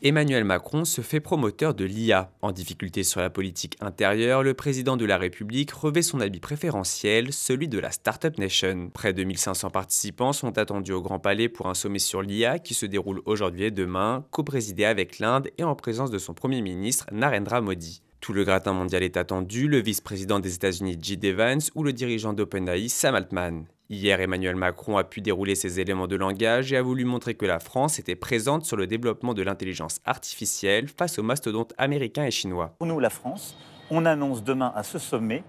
Emmanuel Macron se fait promoteur de l'IA. En difficulté sur la politique intérieure, le président de la République revêt son habit préférentiel, celui de la Startup Nation. Près de 1500 participants sont attendus au Grand Palais pour un sommet sur l'IA qui se déroule aujourd'hui et demain, co-présidé avec l'Inde et en présence de son Premier ministre Narendra Modi. Tout le gratin mondial est attendu, le vice-président des États-Unis J.D. Vance ou le dirigeant d'OpenAI Sam Altman. Hier, Emmanuel Macron a pu dérouler ses éléments de langage et a voulu montrer que la France était présente sur le développement de l'intelligence artificielle face aux mastodontes américains et chinois. Pour nous, la France, on annonce demain à ce sommet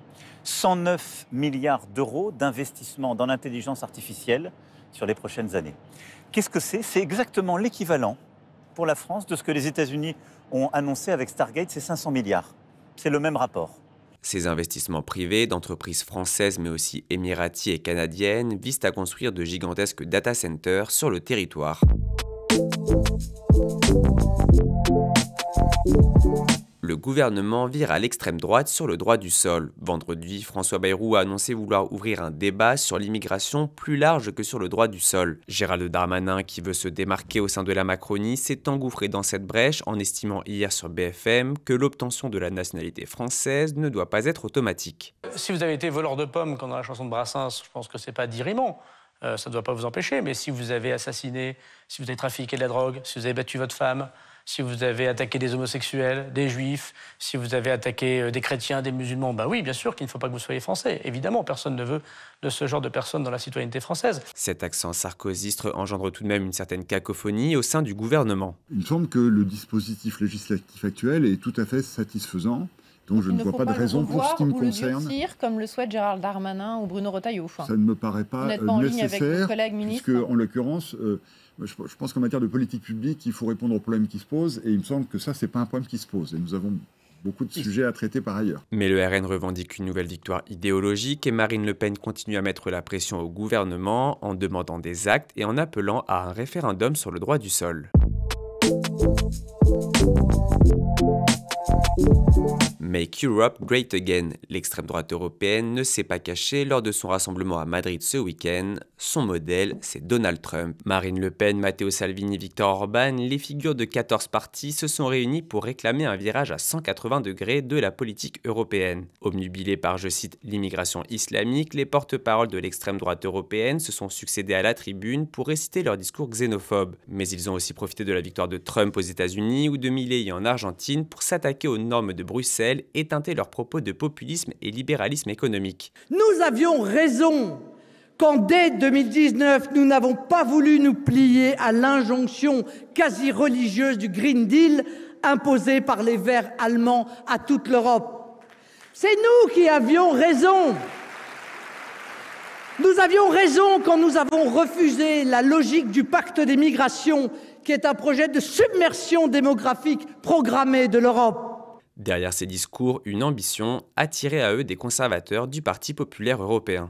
109 milliards d'euros d'investissement dans l'intelligence artificielle sur les prochaines années. Qu'est-ce que c'est ? C'est exactement l'équivalent pour la France de ce que les États-Unis ont annoncé avec Stargate, c'est 500 milliards. C'est le même rapport. Ces investissements privés d'entreprises françaises mais aussi émiraties et canadiennes visent à construire de gigantesques data centers sur le territoire. Le gouvernement vire à l'extrême droite sur le droit du sol. Vendredi, François Bayrou a annoncé vouloir ouvrir un débat sur l'immigration plus large que sur le droit du sol. Gérald Darmanin, qui veut se démarquer au sein de la Macronie, s'est engouffré dans cette brèche en estimant hier sur BFM que l'obtention de la nationalité française ne doit pas être automatique. Si vous avez été voleur de pommes, comme dans la chanson de Brassens, je pense que c'est pas diriment. Ça ne doit pas vous empêcher, mais si vous avez assassiné, si vous avez trafiqué de la drogue, si vous avez battu votre femme, si vous avez attaqué des homosexuels, des juifs, si vous avez attaqué des chrétiens, des musulmans, bah oui, bien sûr qu'il ne faut pas que vous soyez français. Évidemment, personne ne veut de ce genre de personnes dans la citoyenneté française. Cet accent sarkozyste engendre tout de même une certaine cacophonie au sein du gouvernement. Il me semble que le dispositif législatif actuel est tout à fait satisfaisant. Donc je ne vois pas de raison pour ce qui me concerne. Comme le souhaite Gérald Darmanin ou Bruno Retailleau. Ça ne me paraît pas nécessaire, puisque en l'occurrence, je pense qu'en matière de politique publique, il faut répondre aux problèmes qui se posent, et il me semble que ça, c'est pas un problème qui se pose. Et nous avons beaucoup de sujets à traiter par ailleurs. Mais le RN revendique une nouvelle victoire idéologique et Marine Le Pen continue à mettre la pression au gouvernement en demandant des actes et en appelant à un référendum sur le droit du sol. Make Europe Great Again. L'extrême droite européenne ne s'est pas cachée lors de son rassemblement à Madrid ce week-end. Son modèle, c'est Donald Trump. Marine Le Pen, Matteo Salvini, Viktor Orban, les figures de 14 partis se sont réunis pour réclamer un virage à 180 degrés de la politique européenne. Obnubilés par, je cite, l'immigration islamique, les porte-paroles de l'extrême droite européenne se sont succédés à la tribune pour réciter leurs discours xénophobes. Mais ils ont aussi profité de la victoire de Trump aux États-Unis ou de Milei en Argentine pour s'attaquer aux normes de Bruxelles et teinter leurs propos de populisme et libéralisme économique. Nous avions raison quand dès 2019, nous n'avons pas voulu nous plier à l'injonction quasi religieuse du Green Deal imposée par les Verts allemands à toute l'Europe. C'est nous qui avions raison. Nous avions raison quand nous avons refusé la logique du pacte des migrations, qui est un projet de submersion démographique programmée de l'Europe. Derrière ces discours, une ambition, attirer à eux des conservateurs du Parti populaire européen.